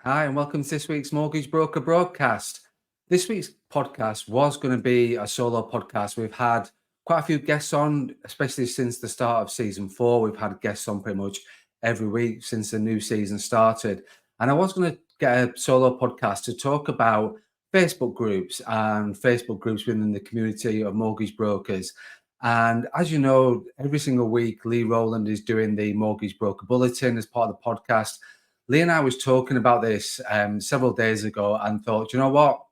Hi, and welcome to this week's Mortgage Broker broadcast. This week's podcast was going to be a solo podcast. We've had quite a few guests on, especially since the start of season 4. We've had guests on pretty much every week since the new season started. And I was going to get a solo podcast to talk about Facebook groups and Facebook groups within the community of mortgage brokers. And as you know, every single week, Leigh Rowland is doing the Mortgage Broker Bulletin as part of the podcast. Leigh and I was talking about this several days ago and thought, you know what?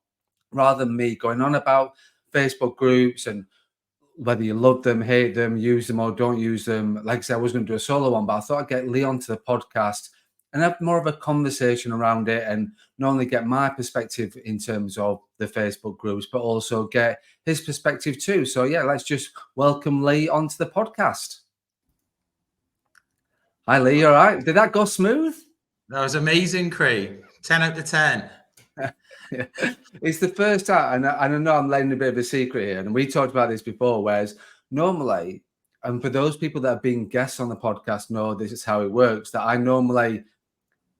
Rather than me going on about Facebook groups and whether you love them, hate them, use them or don't use them, like I said, I was going to do a solo one, but I thought I'd get Leigh onto the podcast and have more of a conversation around it and not only get my perspective in terms of the Facebook groups, but also get his perspective too. So yeah, let's just welcome Leigh onto the podcast. Hi, Leigh. You all right? Did that go smooth? That was amazing, Craig. 10 out of 10. It's the first time, and I know I'm letting a bit of a secret here, and we talked about this before, whereas normally, and for those people that have been guests on the podcast know this is how it works, that I normally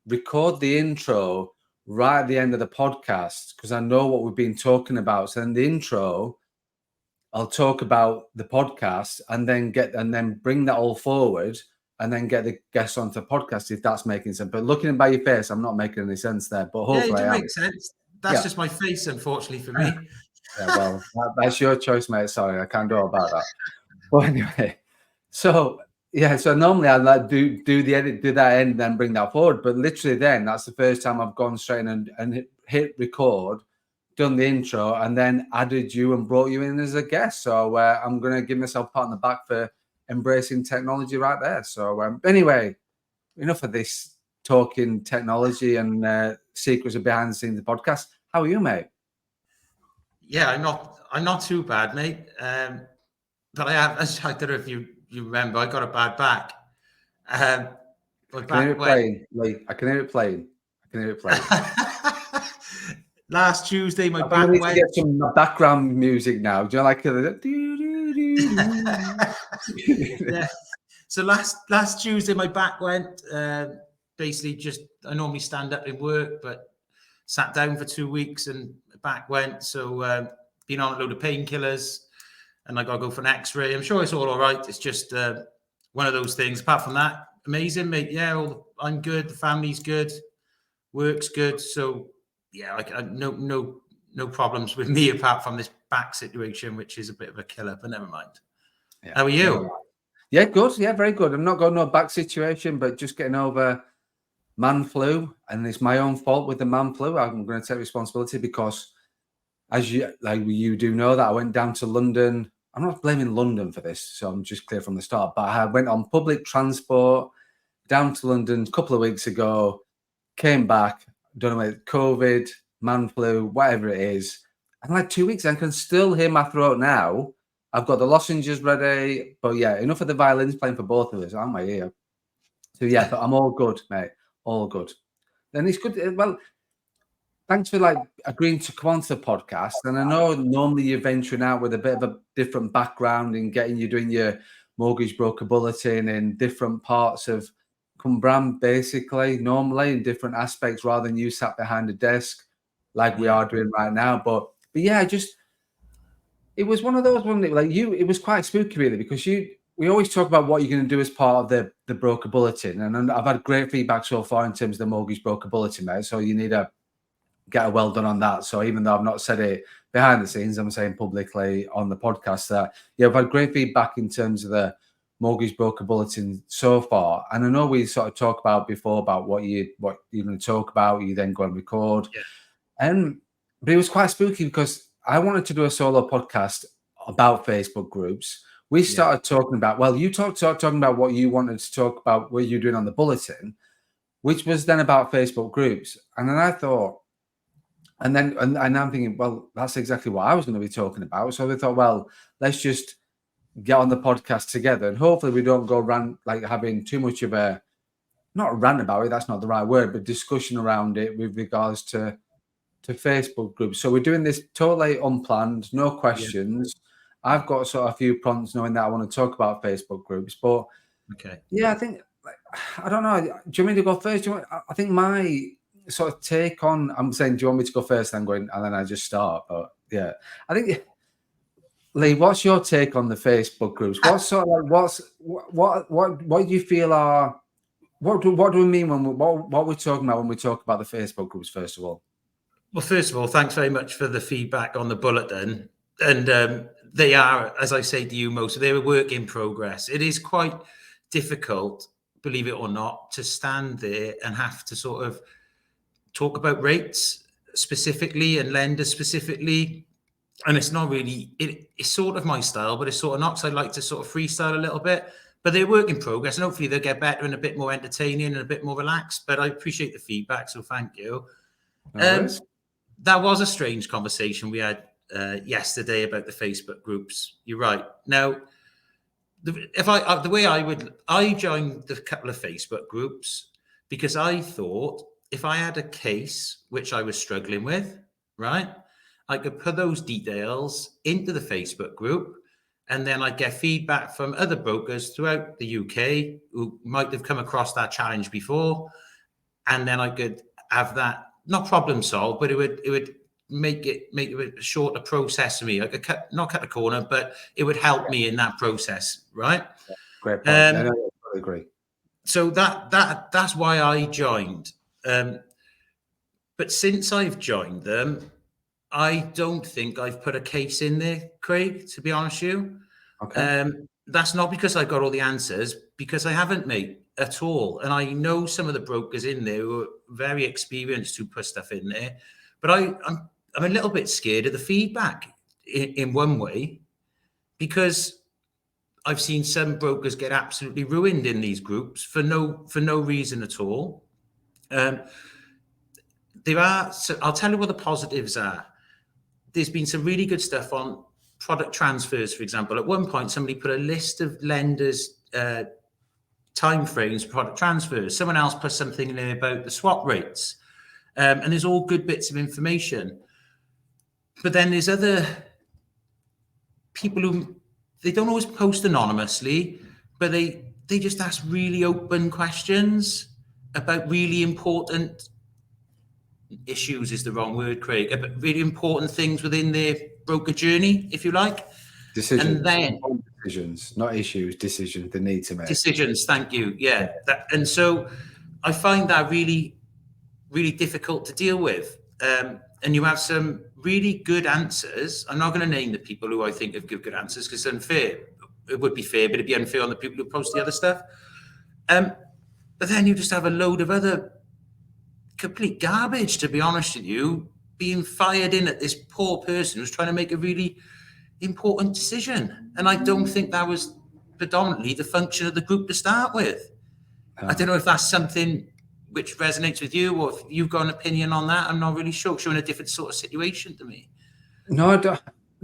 record the intro right at the end of the podcast because I know what we've been talking about. So in the intro, I'll talk about the podcast and then bring that all forward and then get the guests onto the podcast if that's making sense. But looking by your face, I'm not making any sense there. But hopefully, it makes sense. That's just my face, unfortunately for me. Yeah, well, that's your choice, mate. Sorry, I can't do about that. But anyway, so normally I like do the edit, do that end, then bring that forward. But literally, then that's the first time I've gone straight and hit record, done the intro, and then added you and brought you in as a guest. So I'm going to give myself a pat on the back for embracing technology right there. So anyway, enough of this talking technology and secrets of behind the scenes of the podcast. How are you, mate? Yeah, I'm not too bad, mate. But I don't know if you remember, I got a bad back. I can hear it playing, Lee. I can hear it playing. Last Tuesday, my back went. To get some background music now. Do you like it? Yeah. So last Tuesday, my back went. Basically, I normally stand up in work, but sat down for 2 weeks and back went. So been on a load of painkillers, and I got to go for an X-ray. I'm sure it's all right. It's just one of those things. Apart from that, amazing, mate. Yeah, I'm good. The family's good. Work's good. So yeah, no problems with me apart from this back situation, which is a bit of a killer. But never mind. Yeah. How are you? Yeah, good. Yeah, very good. I'm not got no back situation, but just getting over man flu, and it's my own fault with the man flu. I'm going to take responsibility because, as you do know, that I went down to London. I'm not blaming London for this, so I'm just clear from the start. But I went on public transport down to London a couple of weeks ago, came back, don't know with COVID, man flu, whatever it is, and like 2 weeks, I can still hear my throat now. I've got the lozenges ready, but yeah, enough of the violins playing for both of us, aren't we here? So yeah, but I'm all good, mate. All good. Then it's good. Well, thanks for agreeing to come onto the podcast. And I know normally you're venturing out with a bit of a different background and you doing your mortgage broker bulletin in different parts of Cumbram, basically, normally in different aspects, rather than you sat behind a desk like we are doing right now. But yeah, it was one of those ones it was quite spooky really, because we always talk about what you're going to do as part of the broker bulletin. And I've had great feedback so far in terms of the mortgage broker bulletin, mate. So you need to get a well done on that. So even though I've not said it behind the scenes, I'm saying publicly on the podcast that, yeah, I've had great feedback in terms of the mortgage broker bulletin so far. And I know we sort of talked about before about what you're going to talk about, you then go and record. Yeah. But it was quite spooky because I wanted to do a solo podcast about Facebook groups. We started talking about, well, you started talking about what you wanted to talk about, what you're doing on the bulletin, which was then about Facebook groups. And then I thought, and I'm thinking, well, that's exactly what I was going to be talking about. So we thought, well, let's just get on the podcast together, and hopefully we don't go having too much of a, not a rant about it, that's not the right word, but discussion around it with regards to Facebook groups. So we're doing this totally unplanned, no questions. Yeah. I've got sort of a few prompts knowing that I want to talk about Facebook groups, but yeah, I think, I don't know. Do you want me to go first? I think sort of take on? I'm saying, do you want me to go first? And then I just start. But yeah, I think, Leigh, what's your take on the Facebook groups? What sort of what do you feel are what do we mean when what we're talking about when we talk about the Facebook groups? First of all. Well, first of all, thanks very much for the feedback on the bulletin. And they are, as I say to you, they're a work in progress. It is quite difficult, believe it or not, to stand there and have to sort of talk about rates specifically and lenders specifically. And it's not really, it's sort of my style, but it's sort of not, because I like to sort of freestyle a little bit. But they're work in progress, and hopefully they'll get better and a bit more entertaining and a bit more relaxed. But I appreciate the feedback, so thank you. That was a strange conversation we had yesterday about the Facebook groups. You're right. Now, I joined a couple of Facebook groups because I thought if I had a case which I was struggling with, right, I could put those details into the Facebook group, and then I'd get feedback from other brokers throughout the UK who might have come across that challenge before, and then I could have that not problem solved, but it would make it a shorter process for me. I could not cut the corner, but it would help me in that process, right? Great point. I totally agree. So that's why I joined. But since I've joined them, I don't think I've put a case in there, Craig, to be honest with you. Okay. That's not because I got all the answers, because I haven't, mate, at all. And I know some of the brokers in there who are very experienced who put stuff in there. But I'm a little bit scared of the feedback in one way, because I've seen some brokers get absolutely ruined in these groups for no reason at all. I'll tell you what the positives are. There's been some really good stuff on product transfers, for example. At one point, somebody put a list of lenders' timeframes for product transfers. Someone else put something in there about the swap rates. And there's all good bits of information. But then there's other people who, they don't always post anonymously, but they just ask really open questions about really important issues, is the wrong word, Craig, about really important things within their broker journey, if you like. Decisions. And then decisions, not issues, decisions they need to make. Decisions, thank you. Yeah. And so I find that really, really difficult to deal with. And you have some really good answers. I'm not going to name the people who I think have given good answers, because it's unfair. It would be fair, but it'd be unfair on the people who post the other stuff. But then you just have a load of other complete garbage, to be honest with you, being fired in at this poor person who's trying to make a really important decision. And I don't think that was predominantly the function of the group to start with. I don't know if that's something which resonates with you, or if you've got an opinion on that. I'm not really sure. You're in a different sort of situation to me. No,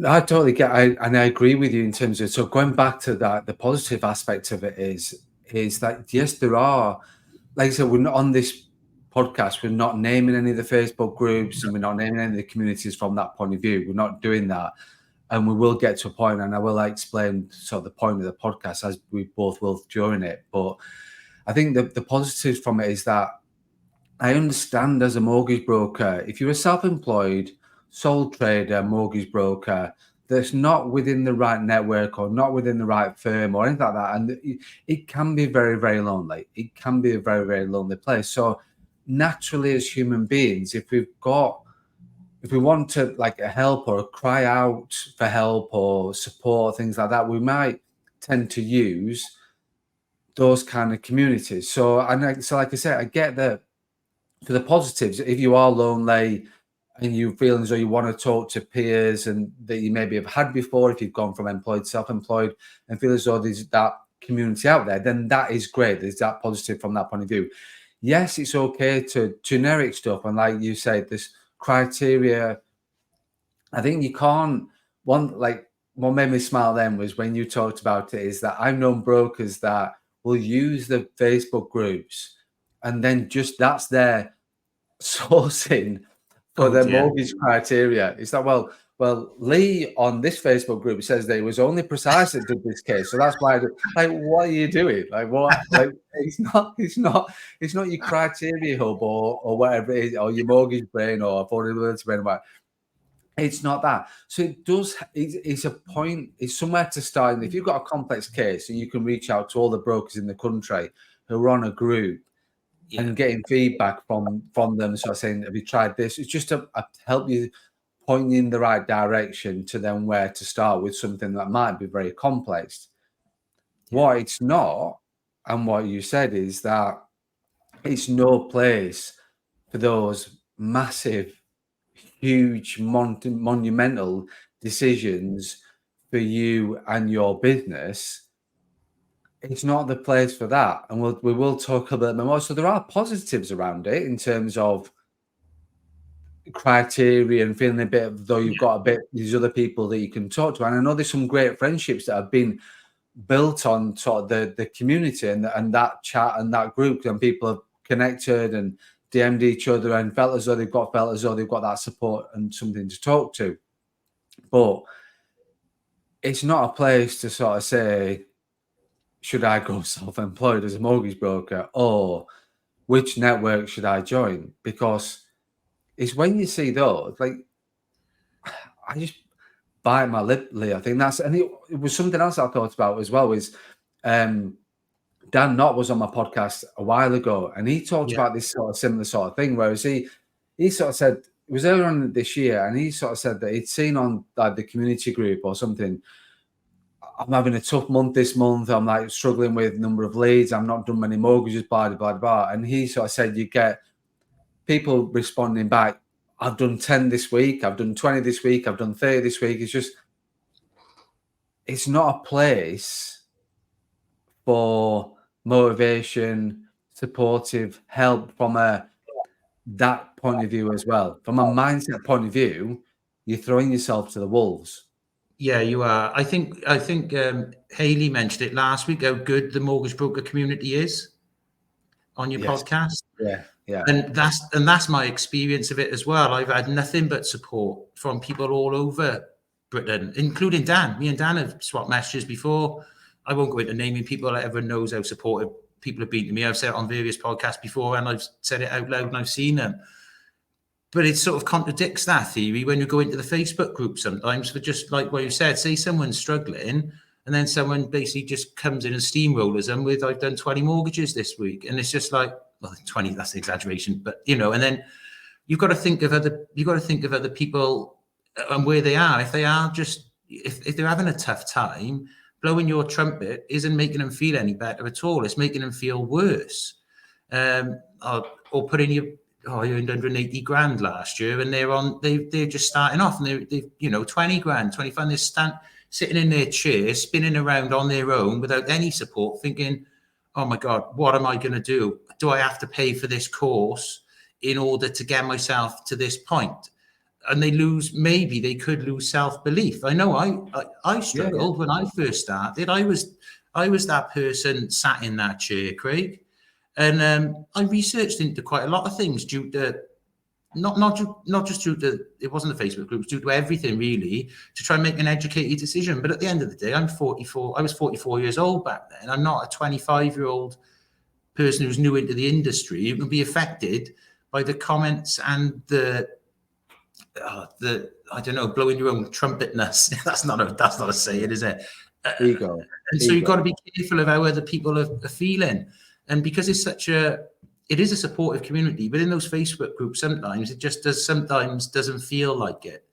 I totally get it. And I agree with you in terms of, so going back to that, the positive aspect of it is that, yes, there are, like I said, we're not on this podcast, we're not naming any of the Facebook groups, and we're not naming any of the communities from that point of view. We're not doing that. And we will get to a point, and I will explain sort of the point of the podcast as we both will during it. But I think the positives from it is that I understand, as a mortgage broker, if you're a self-employed, sole trader, mortgage broker that's not within the right network or not within the right firm or anything like that, and it can be very, very lonely. It can be a very, very lonely place. So naturally, as human beings, if we want to like a help or a cry out for help or support, things like that, we might tend to use those kind of communities. So like I said, I get that for the positives, if you are lonely and you feel as though you want to talk to peers and that you maybe have had before, if you've gone from employed to self-employed and feel as though there's that community out there, then that is great. There's that positive from that point of view. Yes, it's okay to generic stuff. And like you said, this criteria, I think you can't, what made me smile then was when you talked about it, is that I've known brokers that will use the Facebook groups and then just that's their sourcing for their mortgage criteria. It's that, well, well, Leigh on this Facebook group says that it was only Precise that did this case, so that's why. Like, what are you doing? Like, what? Like, it's not your criteria hub or whatever it is, or your mortgage brain or affordability brain. What? It's not that. So it does. It's a point. It's somewhere to start. And if you've got a complex case, and you can reach out to all the brokers in the country who are on a group and getting feedback from them, sort of saying, "Have you tried this?" It's just to help you point you in the right direction to then where to start with something that might be very complex. What it's not, and what you said is that it's no place for those massive, huge, monumental decisions for you and your business. It's not the place for that, and we will talk a bit more. So there are positives around it in terms of criteria and feeling a bit though you've got a bit these other people that you can talk to, and I know there's some great friendships that have been built on sort of the community and that chat and that group, and people have connected and DM'd each other and felt as though they've got that support and something to talk to. But it's not a place to sort of say, should I go self-employed as a mortgage broker, or which network should I join? Because it's when you see those, like, I just bite my lip, Leigh. I think that's, and it was something else I thought about as well. Was Dan Knott was on my podcast a while ago, and he talked about this sort of similar sort of thing. Whereas he sort of said it was earlier on this year, and he sort of said that he'd seen on like the community group or something, I'm having a tough month this month. I'm like struggling with a number of leads. I'm not done many mortgages, blah, blah, blah. And he sort of said, you get people responding back, I've done 10 this week. I've done 20 this week. I've done 30 this week. It's just, it's not a place for motivation, supportive help from that point of view as well. From a mindset point of view, you're throwing yourself to the wolves. Yeah, you are. I think Hayley mentioned it last week, how good the mortgage broker community is on your podcast. Yeah. And that's my experience of it as well. I've had nothing but support from people all over Britain, including Dan. Me and Dan have swapped messages before. I won't go into naming people. Everyone knows how supportive people have been to me. I've said it on various podcasts before, and I've said it out loud, and I've seen them. But it sort of contradicts that theory when you go into the Facebook group sometimes, for just like what you said, say someone's struggling, and then someone basically just comes in and steamrollers them with, I've done 20 mortgages this week. And it's just like, well, 20, that's an exaggeration, but and then you've got to think of other people and where they are. If they are if they're having a tough time, blowing your trumpet isn't making them feel any better at all. It's making them feel worse. Or putting you, you earned 180 grand last year, and they're just starting off, and they've 20 grand, 25, they're sitting in their chair, spinning around on their own without any support, thinking, oh my God, what am I going to do? Do I have to pay for this course in order to get myself to this point? And maybe they could lose self-belief. I know I struggled when I first started. I was that person sat in that chair, Craig. And I researched into quite a lot of things due to not just due to, it wasn't the Facebook groups, due to everything really, to try and make an educated decision. But at the end of the day, I'm 44. I was 44 years old back then. I'm not a 25-year-old person who's new into the industry. You can be affected by the comments and the I don't know, blowing your own trumpetness. That's not a saying, is it? Ego. And so you've got to be careful of how other people are feeling. And because it is a supportive community, but in those Facebook groups, sometimes it just doesn't feel like it.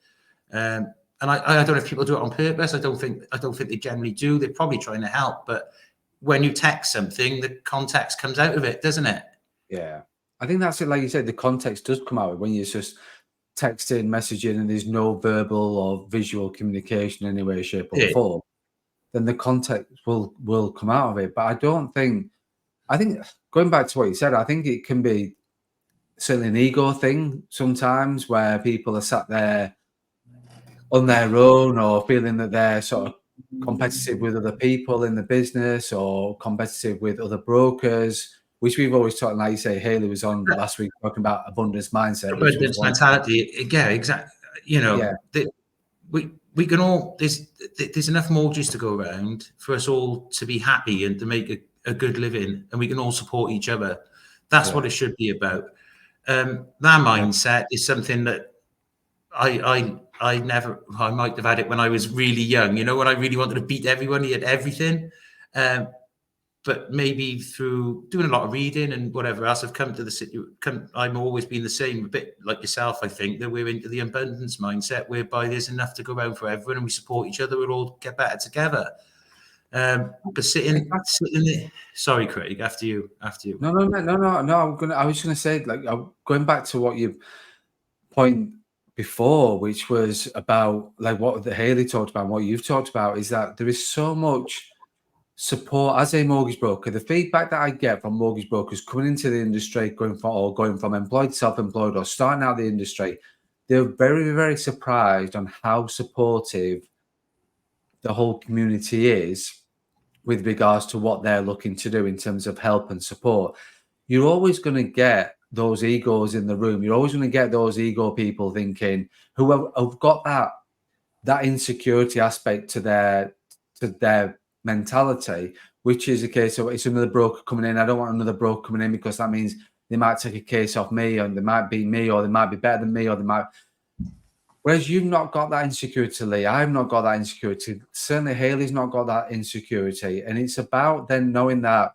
And I don't know if people do it on purpose. I don't think they generally do. They're probably trying to help, but when you text something, the context comes out of it, doesn't it? Yeah, I think that's it. Like you said, the context does come out when you're just texting, messaging, and there's no verbal or visual communication in any way, shape, or form. Then the context will come out of it. But I think going back to what you said, I think it can be certainly an ego thing sometimes, where people are sat there on their own, or feeling that they're sort of competitive with other people in the business, or competitive with other brokers, which we've always talked. Like you say, Hayley was on last week talking about abundance mindset. Abundance mentality. Yeah, exactly. we can all, there's enough mortgages to go around for us all to be happy and to make a good living, and we can all support each other. That's what it should be about. That mindset is something that I might have had it when I was really young, when I really wanted to beat everyone, he had everything. But maybe through doing a lot of reading and whatever else, I've come to I'm always been the same, a bit like yourself. I think that we're into the abundance mindset, whereby there's enough to go around for everyone and we support each other. We'll all get better together. But sitting there, sorry, Craig, after you. No. I was gonna say, like, going back to what you point before, which was about like what the Hayley talked about, and what you've talked about, is that there is so much support as a mortgage broker. The feedback that I get from mortgage brokers coming into the industry, going from employed to self-employed, or starting out the industry, they're very, very surprised on how supportive the whole community is with regards to what they're looking to do in terms of help and support. You're always going to get those egos in the room. You're always going to get those ego people thinking, who have got that insecurity aspect to their mentality, which is a case of, it's another broker coming in. I don't want another broker coming in because that means they might take a case off me, and they might beat me, or they might be better than me, or they might. Whereas you've not got that insecurity, Lee. I've not got that insecurity. Certainly Hayley's not got that insecurity. And it's about then knowing that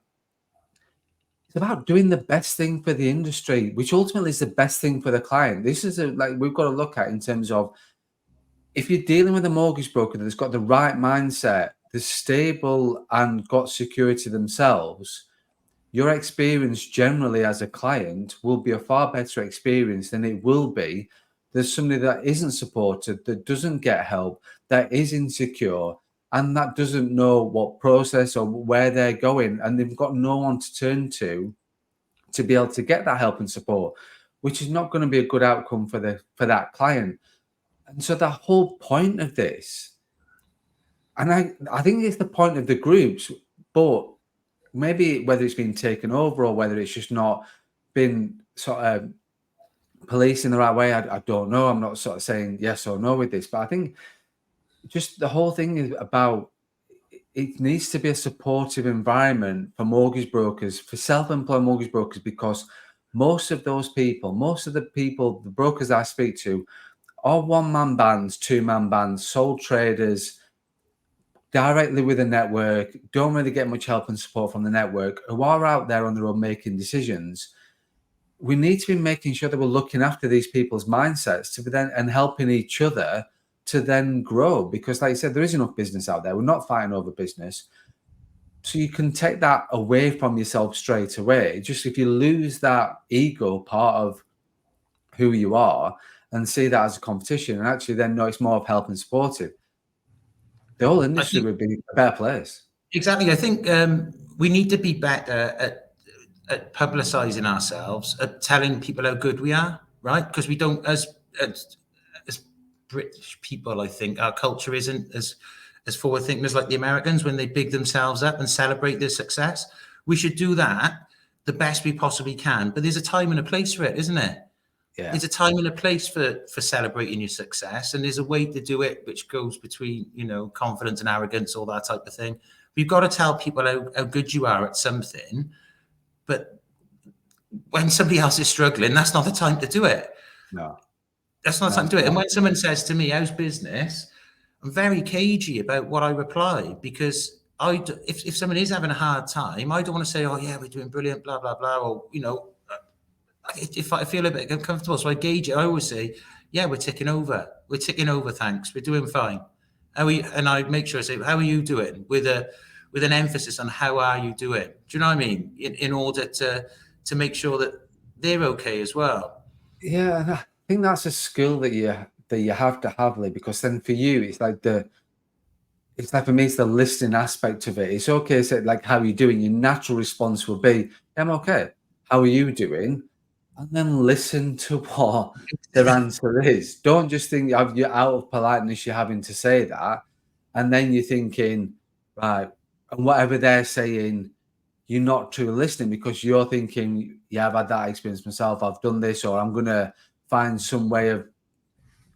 it's about doing the best thing for the industry, which ultimately is the best thing for the client. This is like we've got to look at in terms of, if you're dealing with a mortgage broker that's got the right mindset, they're stable and got security themselves, your experience generally as a client will be a far better experience than it will be. There's somebody that isn't supported, that doesn't get help, that is insecure, and that doesn't know what process or where they're going, and they've got no one to turn to be able to get that help and support, which is not going to be a good outcome for that client. And so the whole point of this, and I think it's the point of the groups, but maybe whether it's been taken over or whether it's just not been sort of policed in the right way, I don't know. I'm not sort of saying yes or no with this, but I think just the whole thing is about, it needs to be a supportive environment for mortgage brokers, for self-employed mortgage brokers, because most of the brokers I speak to are one-man bands, two-man bands, sole traders, directly with a network, don't really get much help and support from the network, who are out there on their own making decisions. We need to be making sure that we're looking after these people's mindsets and helping each other to then grow, because like you said, there is enough business out there. We're not fighting over business. So you can take that away from yourself straight away. Just if you lose that ego part of who you are and see that as a competition, and actually then know it's more of help and supportive, the whole industry would be a better place. Exactly. I think we need to be better at publicizing ourselves, at telling people how good we are, right? Because we don't, as British people, I think our culture isn't as forward thinking as like the Americans, when they big themselves up and celebrate their success. We should do that the best we possibly can, but there's a time and a place for it, isn't it? Yeah. There's a time and a place for celebrating your success, and there's a way to do it which goes between, confidence and arrogance, all that type of thing. We've got to tell people how good you are at something, but when somebody else is struggling, that's not the time to do it. No. That's not the time to do it. And when someone says to me, how's business? I'm very cagey about what I reply, because if someone is having a hard time, I don't want to say, oh yeah, we're doing brilliant, blah, blah, blah, or, if I feel a bit uncomfortable, so I gauge it. I always say, yeah, we're ticking over. We're ticking over, thanks. We're doing fine. And I make sure I say, how are you doing? With an emphasis on how are you doing? Do you know what I mean? In order to make sure that they're okay as well. Yeah, and I think that's a skill that you have to have, Lee, because then for you, it's like for me, it's the listening aspect of it. It's okay to say, like, how are you doing? Your natural response will be, I'm okay. How are you doing? And then listen to what their answer is. Don't just think you're out of politeness, you're having to say that. And then you're thinking, right, and whatever they're saying, you're not truly listening, because you're thinking, yeah, I've had that experience myself. I've done this, or I'm going to find some way of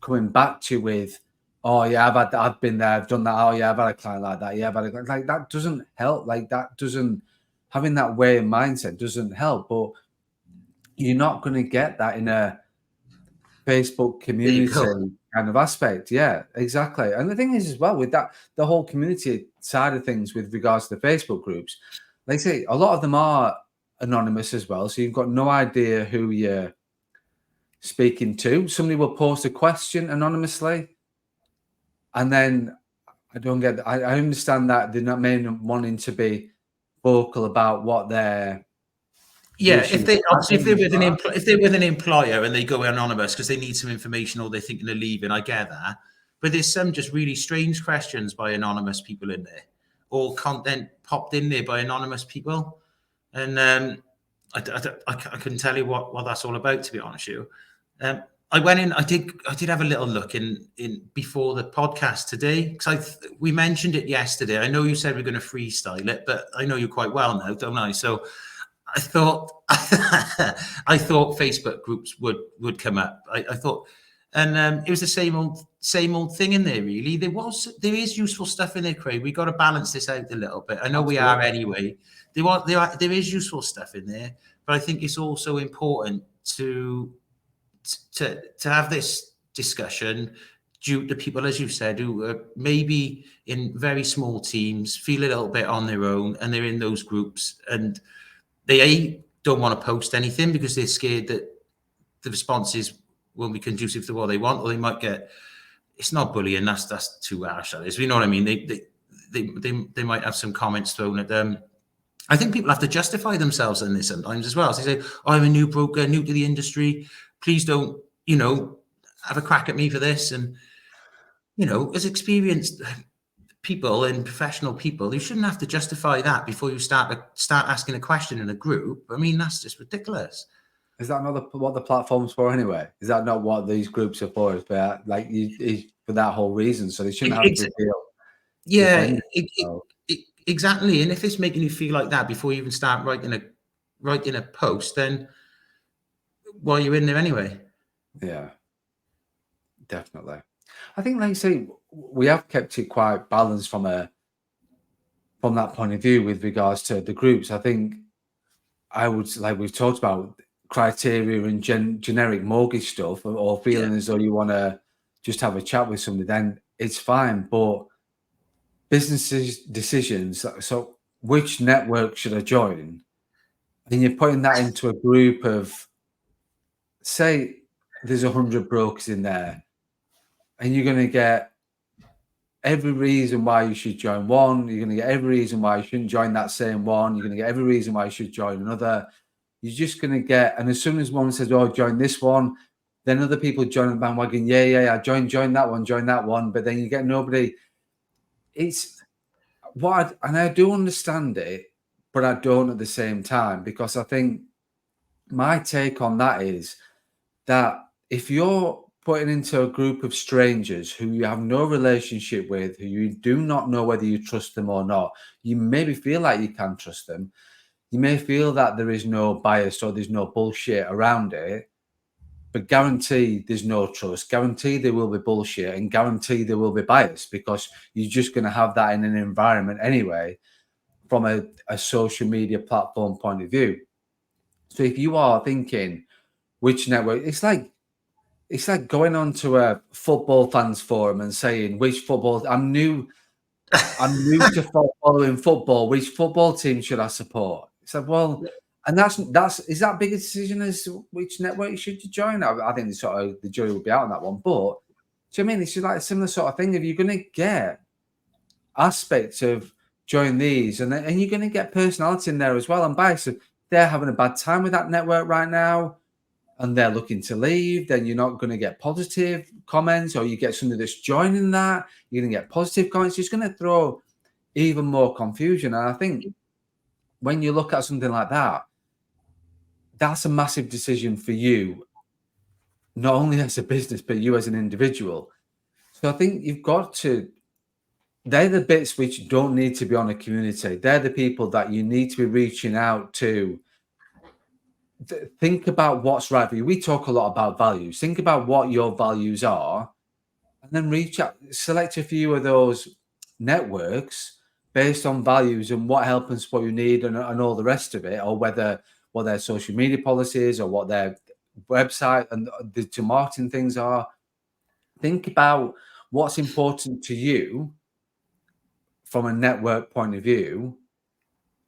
coming back to you with, Oh yeah, I've been there, I've done that. Oh yeah, I've had a client like that. Yeah, but like that doesn't help. Like that doesn't having that way of mindset doesn't help. But you're not going to get that in a Facebook There you community go. kind of aspect. Yeah, exactly. And the thing is as well with that, the whole community side of things with regards to the Facebook groups, like I say, a lot of them are anonymous as well. So you've got no idea who you're speaking to. Somebody will post a question anonymously, and then I don't get. I understand that they're not wanting to be vocal about what their Yeah, if issues they are. obviously if they're with an employer and they go anonymous because they need some information or they're thinking of leaving, I get that. But there's some just really strange questions by anonymous people in there, or content popped in there by anonymous people, and I couldn't tell you what that's all about, to be honest with you. I went in. I did have a little look in before the podcast today because we mentioned it yesterday. I know you said we're going to freestyle it, but I know you quite well now, don't I? So I thought I thought Facebook groups would come up. I thought, and it was the same old thing in there. Really, there is useful stuff in there, Craig. We got to balance this out a little bit. I know we are anyway. There is useful stuff in there, but I think it's also important to have this discussion due to people, as you said, who are maybe in very small teams, feel a little bit on their own, and they're in those groups, and they don't want to post anything because they're scared that the responses won't be conducive to what they want, or they might get. It's not bullying. That's too harsh. That is. You know what I mean? They might have some comments thrown at them. I think people have to justify themselves in this sometimes as well. So they say, oh, I'm a new broker, new to the industry. Please don't, have a crack at me for this. And, as experienced people and professional people, you shouldn't have to justify that before you start asking a question in a group. I mean, that's just ridiculous. Is that not what the platform's for anyway? Is that not what these groups are for? Is for like for that whole reason? So they shouldn't have to feel. Yeah, exactly. And if it's making you feel like that before you even start writing a post, then why are you in there anyway? Yeah, definitely. I think, like you say, we have kept it quite balanced from that point of view with regards to the groups. I think I would, like we've talked about, criteria and generic mortgage stuff, or feeling as though you want to just have a chat with somebody, then it's fine. But businesses decisions, so which network should I join? And you're putting that into a group of, say, there's 100 brokers in there, and you're going to get every reason why you should join one. You're going to get every reason why you shouldn't join that same one. You're going to get every reason why you should join another. You're just going to get, and as soon as one says, oh, join this one, then other people join the bandwagon. Yeah, join that one. But then you get nobody. It's and I do understand it, but I don't at the same time, because I think my take on that is that if you're putting into a group of strangers who you have no relationship with, who you do not know whether you trust them or not, you maybe feel like you can trust them. You may feel that there is no bias or there's no bullshit around it, but guarantee there's no trust. Guarantee there will be bullshit, and guarantee there will be bias, because you're just going to have that in an environment anyway, from a social media platform point of view. So if you are thinking which network, it's like going onto a football fans forum and saying which football. I'm new to following football. Which football team should I support? It's like, well, and is that big a decision as which network should you join? I think the jury will be out on that one. But do you know what I mean? It's just like a similar sort of thing. If you're going to get aspects of join these, and you're going to get personality in there as well, and bias. So they're having a bad time with that network right now, and they're looking to leave, then you're not going to get positive comments, or you get somebody that's joining that, you're going to get positive comments. It's going to throw even more confusion. And I think when you look at something like that, that's a massive decision for you, not only as a business, but you as an individual. So I think you've got to, they're the bits which don't need to be on a community. They're the people that you need to be reaching out to. Think about what's right for you. We talk a lot about values. Think about what your values are, and then reach out, select a few of those networks based on values and what help and support you need, and all the rest of it, or whether what their social media policies or what their website and the marketing things are. Think about what's important to you from a network point of view,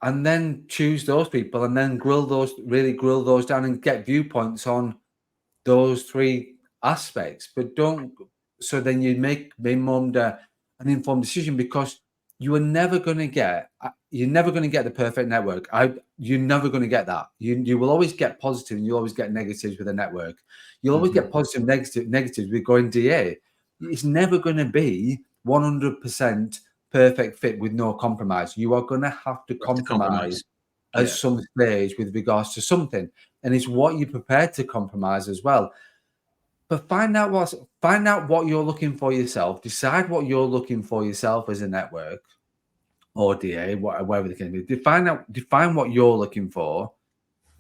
and then choose those people, and then grill those down and get viewpoints on those three aspects. But don't, so then you make an informed decision, because you're never going to get the perfect network. You're never going to get that. You will always get positive, and you always get negatives with a network. You'll always get positive, negatives with going DA. It's never going to be 100% perfect fit with no compromise. You are going to have to compromise at some stage with regards to something, and it's what you're prepared to compromise as well. But find out what you're looking for yourself. Decide what you're looking for yourself as a network or DA, whatever the case may be. Define what you're looking for.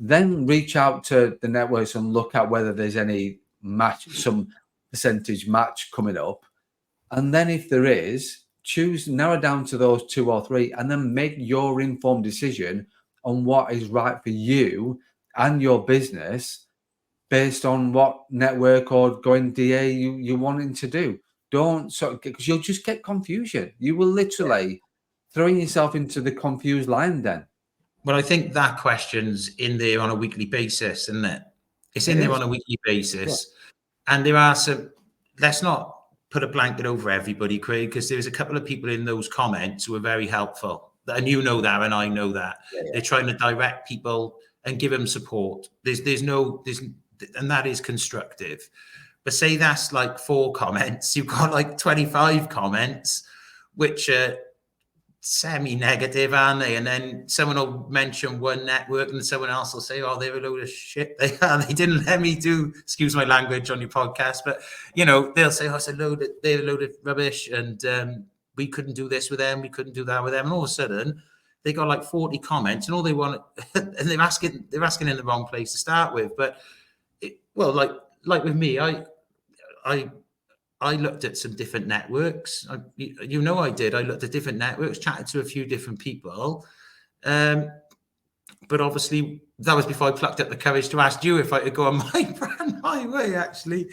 Then reach out to the networks and look at whether there's any match, some percentage match coming up. And then if there is, narrow down to those 2 or 3, and then make your informed decision on what is right for you and your business, based on what network or going DA you're wanting to do. Don't because you'll just get confusion. You will literally throwing yourself into the confused line then. Well, I think that question's in there on a weekly basis, isn't it? It's in there on a weekly basis. Yeah. And there are some, let's not put a blanket over everybody, Craig, because there's a couple of people in those comments who are very helpful. And you know that, and I know that. Yeah. They're trying to direct people and give them support. And that is constructive. But say that's like 4 comments, you've got like 25 comments, which are semi-negative, aren't they? And then someone will mention one network and someone else will say, oh, they're a load of shit. They didn't let me do, excuse my language on your podcast, but they'll say, oh, they're a load of rubbish, and we couldn't do this with them, we couldn't do that with them. And all of a sudden they got like 40 comments, and all they want, and they're asking in the wrong place to start with. But like with me, I looked at some different networks. I did. I looked at different networks, chatted to a few different people. But obviously, that was before I plucked up the courage to ask you if I could go on my brand my way, actually.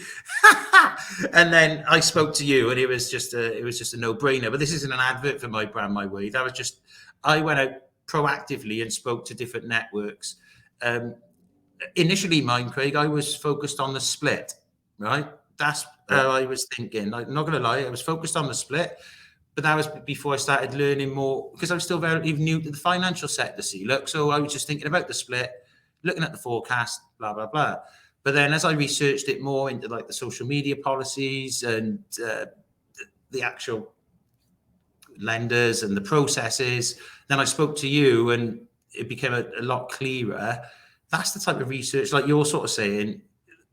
And then I spoke to you, and it was just a no-brainer. But this isn't an advert for my brand my way. That was just, I went out proactively and spoke to different networks. Initially, mine, Craig, I was focused on the split, right? That's how I was thinking. I'm not going to lie, I was focused on the split, but that was before I started learning more, because I was still very new to the financial sector. So I was just thinking about the split, looking at the forecast, blah, blah, blah. But then as I researched it more into like the social media policies and the actual lenders and the processes, then I spoke to you and it became a lot clearer. That's the type of research, like you're sort of saying,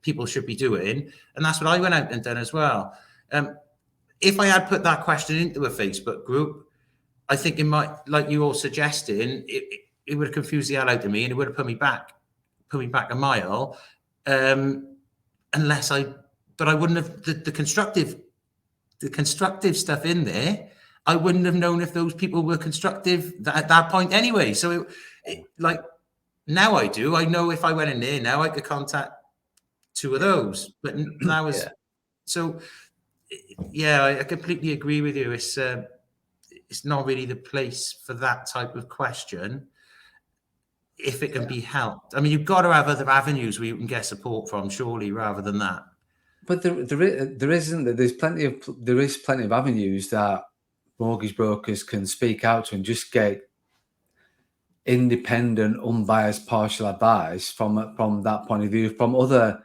people should be doing. And that's what I went out and done as well. If I had put that question into a Facebook group, I think it might, like you all suggesting, it would have confused the hell out of me, and it would have put me back a mile. But I wouldn't have the constructive stuff in there. I wouldn't have known if those people were constructive at that point anyway. So now I do. I know if I went in there now, I could contact 2 of those. But that was so. Yeah, I completely agree with you. It's not really the place for that type of question if it can be helped. I mean, you've got to have other avenues where you can get support from, surely, rather than that. But there isn't. There is plenty of avenues that mortgage brokers can speak out to and just get independent, unbiased, partial advice from that point of view. From other,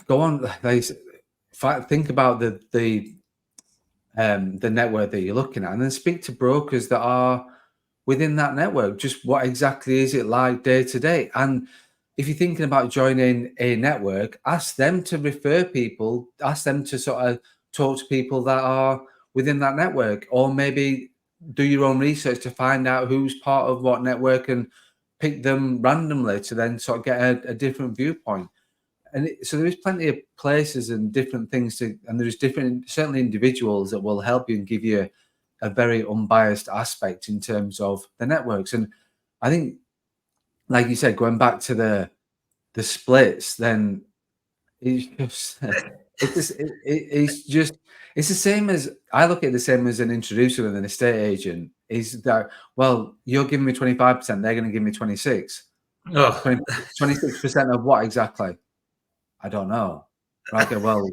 go on. Think about the network that you're looking at, and then speak to brokers that are within that network. Just what exactly is it like day to day? And if you're thinking about joining a network, ask them to refer people, ask them to sort of talk to people that are within that network, or maybe do your own research to find out who's part of what network and pick them randomly to then sort of get a different viewpoint. so there is plenty of places and different things and there's different, certainly individuals that will help you and give you a very unbiased aspect in terms of the networks. And I think, like you said, going back to the splits, then it's just it's the same as, I look at it the same as an introducer and an estate agent. Is that, well, you're giving me 25%, they're going to give me 26. Oh, 26% of what exactly? I don't know. Okay, well,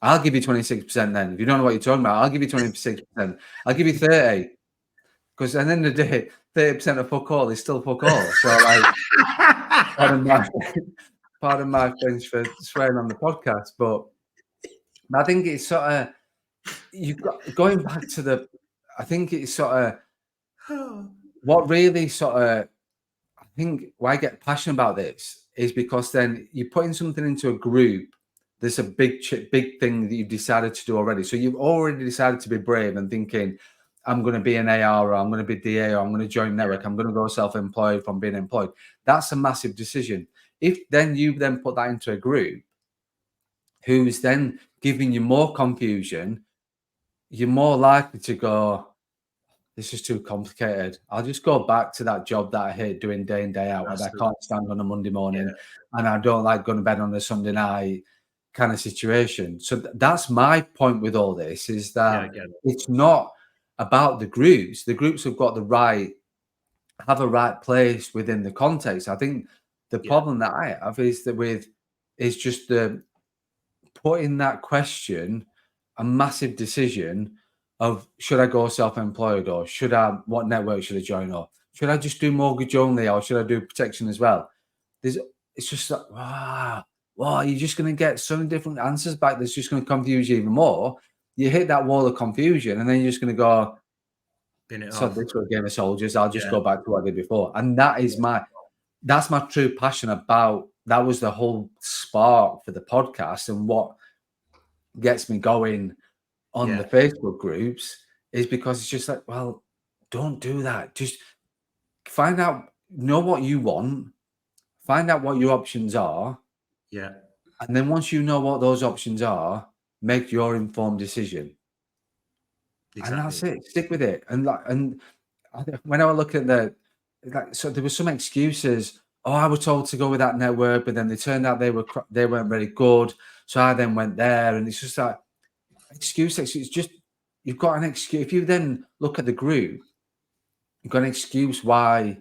I'll give you 26% then. If you don't know what you're talking about, I'll give you 26%. I'll give you 30. Because at the end of the day, 30% of fuck all is still fuck all. So, like, pardon my French for swearing on the podcast, but I think it's sort of, you've got, going back to the, I think it's sort of, what really sort of, I think why I get passionate about this is because then you're putting something into a group. There's a big thing that you've decided to do already. So you've already decided to be brave and thinking, I'm going to be an AR, or I'm going to be DA, or I'm going to join network. I'm going to go self-employed from being employed. That's a massive decision. If then you then put that into a group who's then giving you more confusion, you're more likely to go, this is too complicated. I'll just go back to that job that I hate doing day in, day out, and I can't stand on a Monday morning, and I don't like going to bed on a Sunday night kind of situation. So that's my point with all this, is that it's not about the groups. The groups have got have a right place within the context. I think the problem that I have is that is just the putting that question, a massive decision of, should I go self-employed, or what network should I join, or should I just do mortgage only, or should I do protection as well? It's just like, wow, you're just going to get so many different answers back that's just going to confuse you even more. You hit that wall of confusion, and then you're just going to go, so this was a game of soldiers. I'll just go back to what I did before. And that's my true passion about, that was the whole spark for the podcast, and what gets me going on the Facebook groups, is because it's just like, well, don't do that. Just find out, know what you want, find out what your options are. Yeah. And then once you know what those options are, make your informed decision. Exactly. And that's it. Stick with it. And when I was looking at so there were some excuses. Oh, I was told to go with that network, but then they turned out they weren't very good. So I then went there, and it's just like excuse. It's just, you've got an excuse. If you then look at the group, you've got an excuse why.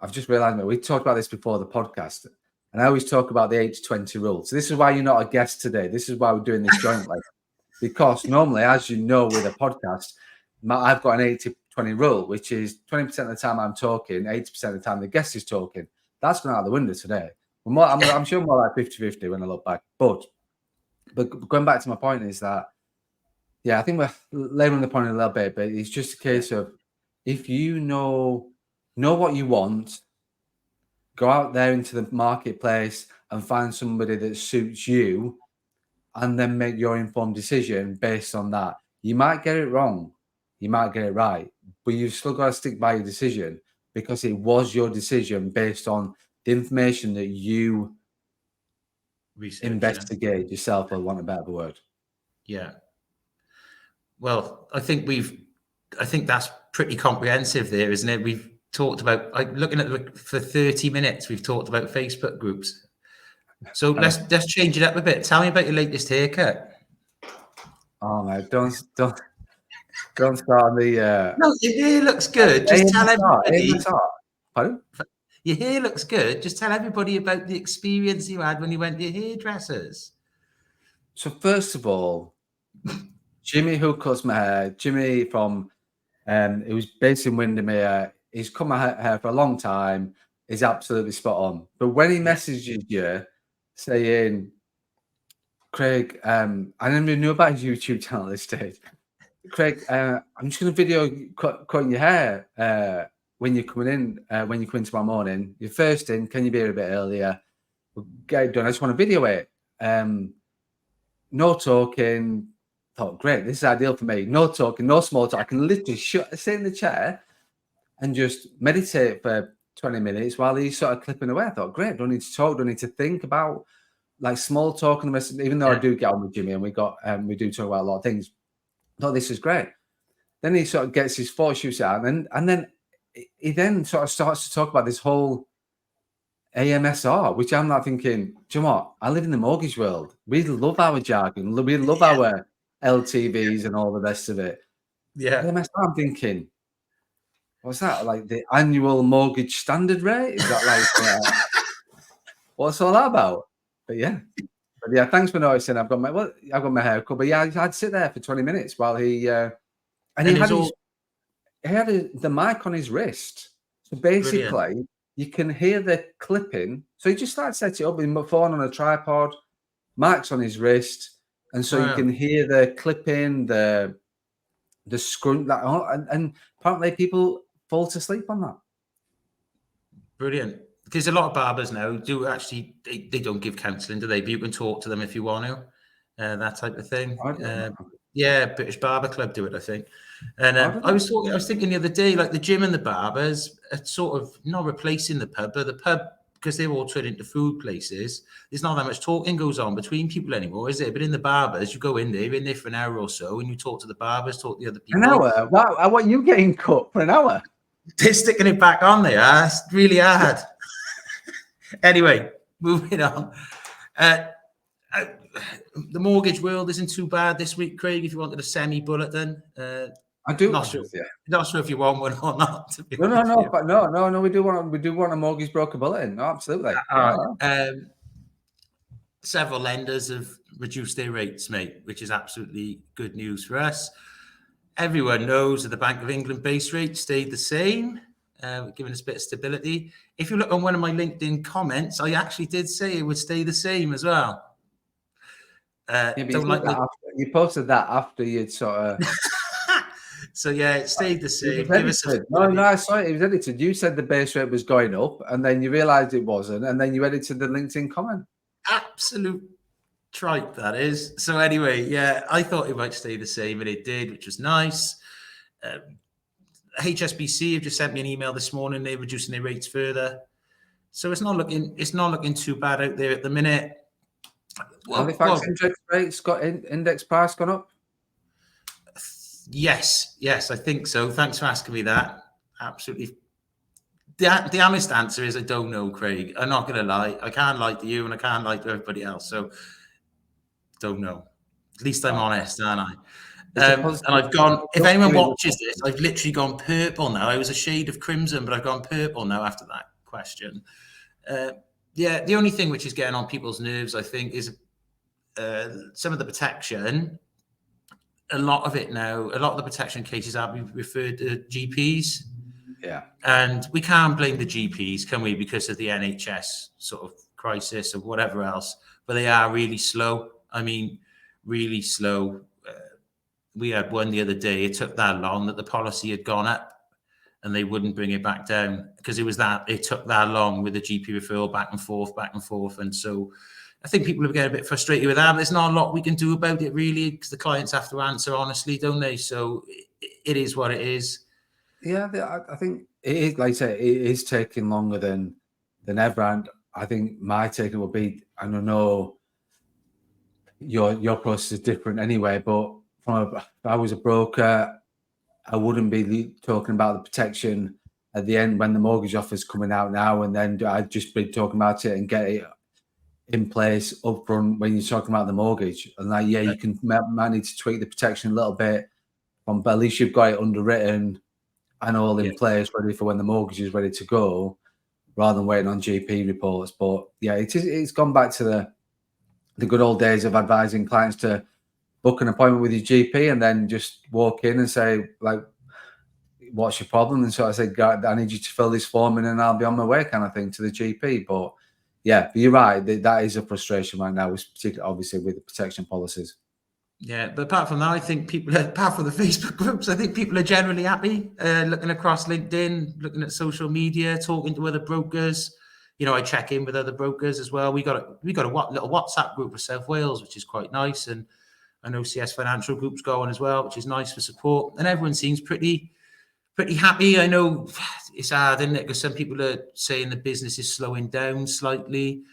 I've just realized we talked about this before the podcast, and I always talk about the 80-20 rule. So this is why you're not a guest today. This is why we're doing this jointly. Because normally, as you know, with a podcast, I've got an 80-20 rule, which is 20% of the time I'm talking, 80% of the time the guest is talking. That's gone out the window today. I'm sure more like 50-50 when I look back. But going back to my point is that, I think we're laying on the point a little bit, but it's just a case of, if you know what you want, go out there into the marketplace and find somebody that suits you, and then make your informed decision based on that. You might get it wrong, you might get it right, but you've still got to stick by your decision, because it was your decision based on the information that you investigate yourself, for want of a better word. Yeah. Well, I think that's pretty comprehensive there, isn't it? We've talked about, looking at for 30 minutes, we've talked about Facebook groups. So let's change it up a bit. Tell me about your latest haircut. Oh man, don't start the. No, your hair looks good. Just tell everybody. Pardon? Your hair looks good. Just tell everybody about the experience you had when you went to your hairdressers. So first of all, Jimmy, who cuts my hair, Jimmy from, it was based in Windermere. He's cut my hair for a long time. He's absolutely spot on. But when he messages you saying, Craig, I never even knew about his YouTube channel at this stage. Craig, I'm just going to video cutting your hair when you're coming in, when you come in tomorrow morning. You're first in. Can you be here a bit earlier? We'll get it done. I just want to video it. No talking. Thought, great, this is ideal for me. No talking, no small talk. I can literally sit in the chair and just meditate for 20 minutes while he's sort of clipping away. I thought, great, don't need to talk, don't need to think about like small talk and the even though I Yeah. do get on with Jimmy and we do talk about a lot of things. No, this is great. Then he sort of gets his photo shoots out, and then he then sort of starts to talk about this whole AMSR, which I'm not thinking, do you know what? I live in the mortgage world. We love our jargon. We love our LTVs and all the rest of it. Yeah. AMSR, I'm thinking, what's that? Like the annual mortgage standard rate? Is that like, what's all that about? But yeah. Thanks for noticing. I've got my hair cut. But yeah, I'd sit there for 20 minutes while he, and he had the mic on his wrist. So basically, brilliant. you can hear the clipping. So he just started setting it up with my phone on a tripod, mic's on his wrist, and so you can hear the clipping, the scrunt, and apparently people fall to sleep on that. Brilliant. Because a lot of barbers now do actually, they don't give counselling, do they? But you can talk to them if you want to, that type of thing. Yeah, British Barber Club do it, I think. And I was thinking the other day, like the gym and the barbers are sort of not replacing the pub, but the pub, because they're all turned into food places, there's not that much talking goes on between people anymore, is there? But in the barbers, you go in there, you're in there for an hour or so, and you talk to the barbers, talk to the other people. An hour? Wow, I want you getting cut for an hour. They're sticking it back on there. That's really hard. Anyway, moving on. The mortgage world isn't too bad this week, Craig. If you wanted a semi-bulletin, I do. Not sure if you want one or not. To be No. We do want a mortgage broker bulletin. No, absolutely. Several lenders have reduced their rates, mate, which is absolutely good news for us. Everyone knows that the Bank of England base rate stayed the same, giving us a bit of stability. If you look on one of my LinkedIn comments, I actually did say it would stay the same as well. You posted that after you'd sort of. So yeah, it stayed the same. I saw it. It was edited. You said the base rate was going up, and then you realised it wasn't, and then you edited the LinkedIn comment. Absolute tripe, that is. So anyway, yeah, I thought it might stay the same, and it did, which was nice. HSBC have just sent me an email this morning. They're reducing their rates further, so it's not looking too bad out there at the minute. Halifax index rates got index price gone up. Yes, I think so. Thanks for asking me that. Absolutely. The honest answer is I don't know, Craig. I'm not going to lie. I can't lie to you and I can't lie to everybody else. So don't know. At least I'm honest, aren't I? And I've gone, if anyone watches this, I've literally gone purple now. I was a shade of crimson, but I've gone purple now after that question. Yeah, the only thing which is getting on people's nerves, I think, is some of the protection. A lot of the protection cases are being referred to GPs. Yeah. And we can't blame the GPs, can we, because of the NHS sort of crisis or whatever else. But they are really slow. I mean, really slow. We had one the other day. It took that long that the policy had gone up and they wouldn't bring it back down because it took that long with the GP referral back and forth. And so I think people are getting a bit frustrated with that, but there's not a lot we can do about it really because the clients have to answer honestly, don't they? So it is what it is. Yeah, I think it is, like I say, it is taking longer than ever. And I think my take will be, and I know your process is different anyway, but if I was a broker, I wouldn't be talking about the protection at the end when the mortgage offer's coming out now, and then I'd just be talking about it and get it in place up front when you're talking about the mortgage. And like, yeah, you can might need to tweak the protection a little bit, but at least you've got it underwritten and all in place, ready for when the mortgage is ready to go, rather than waiting on GP reports. But yeah, it's gone back to the good old days of advising clients to book an appointment with your GP and then just walk in and say, like, what's your problem? And so I said, I need you to fill this form in and I'll be on my way, kind of thing, to the GP. But yeah, you're right. That is a frustration right now, particularly obviously with the protection policies. Yeah, but apart from that, I think apart from the Facebook groups, I think people are generally happy. Looking across LinkedIn, looking at social media, talking to other brokers. You know, I check in with other brokers as well. We got a little WhatsApp group for South Wales, which is quite nice, and an OCS financial group's going as well, which is nice for support. And everyone seems pretty happy. I know it's hard, isn't it? Because some people are saying the business is slowing down slightly.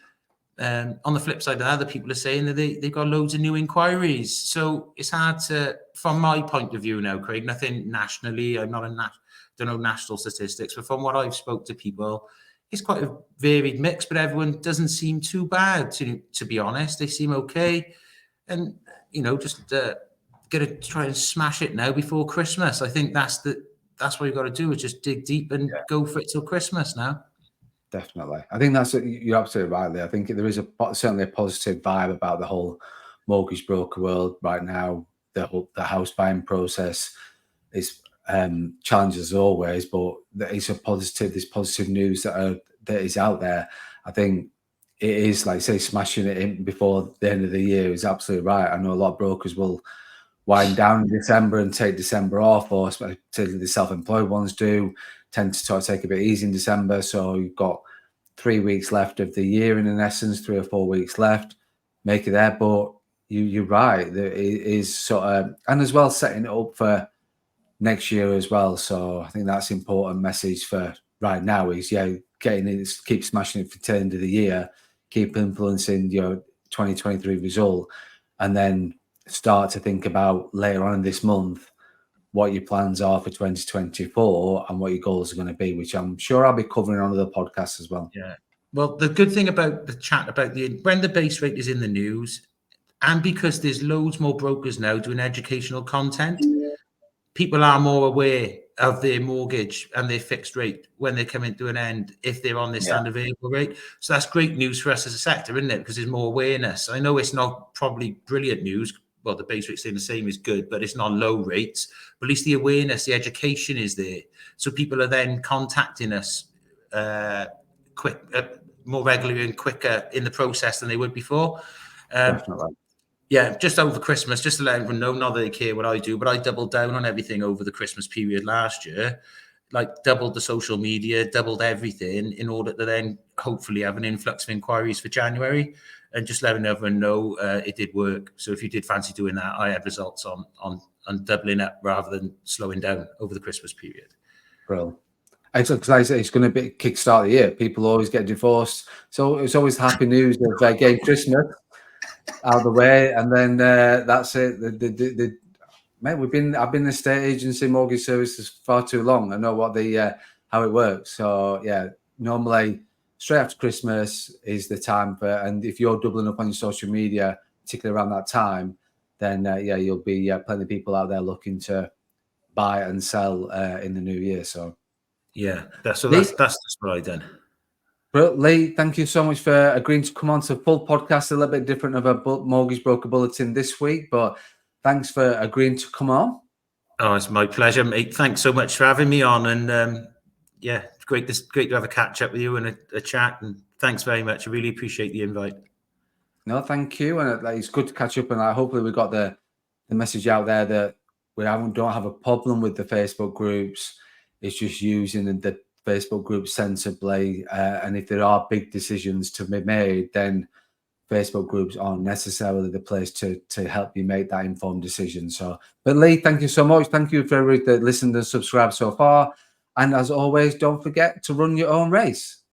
on the flip side, other people are saying that they've got loads of new inquiries. So it's hard to, from my point of view now, Craig, nothing nationally. I'm not don't know national statistics, but from what I've spoke to people, it's quite a varied mix, but everyone doesn't seem too bad, to be honest. They seem okay. And, just got to try and smash it now before Christmas. I think that's what you've got to do, is just dig deep and go for it till Christmas now. Definitely. I think you're absolutely right there. I think there is certainly a positive vibe about the whole mortgage broker world right now. The house buying process is challenges as always, but there's positive news that is out there. I think it is, like say, smashing it in before the end of the year is absolutely right. I know a lot of brokers will wind down in December and take December off, or particularly the self-employed ones tend to sort of take a bit easy in December. So you've got 3 weeks left of the year in essence, 3 or 4 weeks left. Make it there, but you're right. There is sort of, and as well setting it up for next year as well. So I think that's important message for right now is getting it, keep smashing it for the end of the year, keep influencing your 2023 result, and then start to think about later on in this month what your plans are for 2024 and what your goals are going to be, which I'm sure I'll be covering on other podcasts as well. Yeah. Well, the good thing about the chat about when the base rate is in the news, and because there's loads more brokers now doing educational content, people are more aware of their mortgage and their fixed rate when they come into an end, if they're on their standard variable rate. So that's great news for us as a sector, isn't it? Because there's more awareness. I know it's not probably brilliant news. Well, the base rate staying the same is good, but it's not low rates. But at least the awareness, the education is there. So people are then contacting us more regularly and quicker in the process than they would before. Definitely. Yeah, just over Christmas, just to let everyone know, not that they care what I do, but I doubled down on everything over the Christmas period last year, like doubled the social media, doubled everything in order to then hopefully have an influx of inquiries for January, and just letting everyone know it did work. So if you did fancy doing that, I had results on doubling up rather than slowing down over the Christmas period. Brilliant. It's going to kickstart the year. People always get divorced, so it's always happy news of getting Christmas out of the way, and then that's it. Mate, I've been in the estate agency mortgage services far too long. I know what how it works. So yeah, normally straight after Christmas is the time for, and if you're doubling up on your social media, particularly around that time, then you'll be plenty of people out there looking to buy and sell in the new year. So yeah, that's just what I done. Well, Leigh, thank you so much for agreeing to come on to full podcast. A little bit different of a mortgage broker bulletin this week, but thanks for agreeing to come on. Oh, it's my pleasure, mate. Thanks so much for having me on, and it's great to have a catch up with you and a chat. And thanks very much. I really appreciate the invite. No, thank you, and it's good to catch up. And hopefully we got the message out there that we don't have a problem with the Facebook groups. It's just using the Facebook groups sensibly, and if there are big decisions to be made, then Facebook groups aren't necessarily the place to help you make that informed decision. So, but Leigh, thank you so much. Thank you for everybody that listened and subscribed so far. And as always, don't forget to run your own race.